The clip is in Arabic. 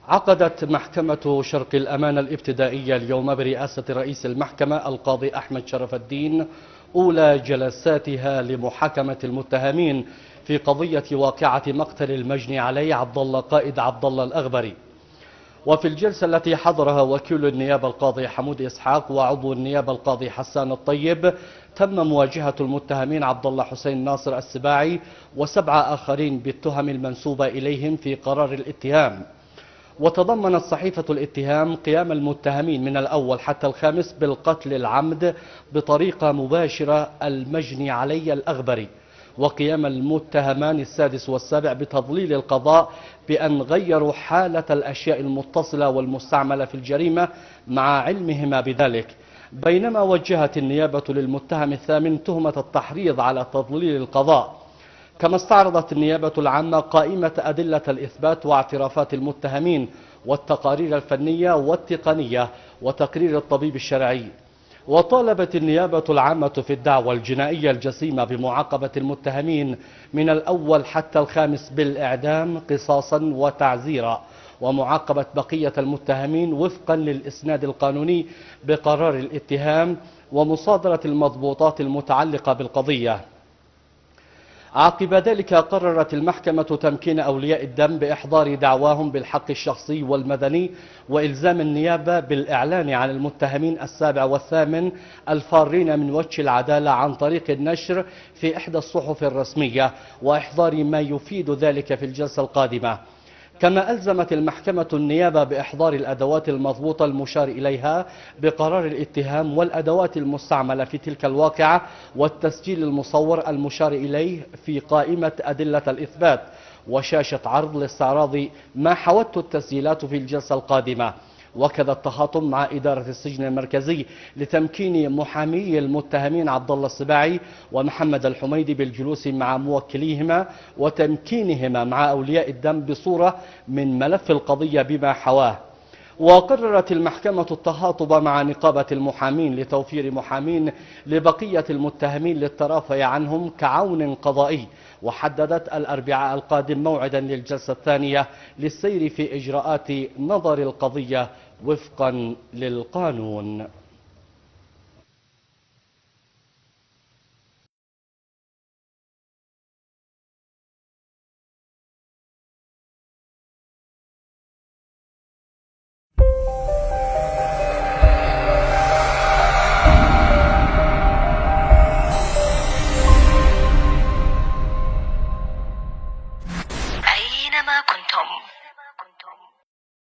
عقدت محكمة شرق الأمانة الابتدائية اليوم برئاسة رئيس المحكمة القاضي أحمد شرف الدين أولى جلساتها لمحاكمة المتهمين في قضية واقعة مقتل المجني عليه عبد الله قائد عبد الله الأغبري. وفي الجلسة التي حضرها وكيل النيابة القاضي حمود إسحاق وعضو النيابة القاضي حسان الطيب، تم مواجهة المتهمين عبد الله حسين ناصر السباعي وسبعة آخرين بالتهم المنسوبة إليهم في قرار الاتهام. وتضمنت صحيفة الاتهام قيام المتهمين من الأول حتى الخامس بالقتل العمد بطريقة مباشرة المجني علي الأغبري، وقيام المتهمان السادس والسابع بتضليل القضاء بأن غيروا حالة الأشياء المتصلة والمستعملة في الجريمة مع علمهما بذلك. بينما وجهت النيابة للمتهم الثامن تهمة التحريض على تضليل القضاء. كما استعرضت النيابة العامة قائمة أدلة الإثبات واعترافات المتهمين والتقارير الفنية والتقنية وتقرير الطبيب الشرعي. وطالبت النيابة العامة في الدعوى الجنائية الجسيمة بمعاقبة المتهمين من الأول حتى الخامس بالإعدام قصاصا وتعزيرا، ومعاقبة بقية المتهمين وفقا للإسناد القانوني بقرار الاتهام، ومصادرة المضبوطات المتعلقة بالقضية. عقب ذلك قررت المحكمة تمكين أولياء الدم بإحضار دعواهم بالحق الشخصي والمدني، وإلزام النيابة بالإعلان عن المتهمين السابع والثامن الفارين من وجه العدالة عن طريق النشر في إحدى الصحف الرسمية، وإحضار ما يفيد ذلك في الجلسة القادمة. كما ألزمت المحكمة النيابة بإحضار الأدوات المضبوطة المشار إليها بقرار الاتهام والأدوات المستعملة في تلك الواقعة والتسجيل المصور المشار إليه في قائمة أدلة الإثبات، وشاشة عرض لاستعراض ما حوته التسجيلات في الجلسة القادمة. وكذا التخاطب مع إدارة السجن المركزي لتمكين محامي المتهمين عبد الله السباعي ومحمد الحميدي بالجلوس مع موكليهما وتمكينهما مع أولياء الدم بصورة من ملف القضية بما حواه. وقررت المحكمة التخاطب مع نقابة المحامين لتوفير محامين لبقية المتهمين للترافع عنهم كعون قضائي، وحددت الأربعاء القادم موعدا للجلسة الثانية للسير في إجراءات نظر القضية وفقا للقانون.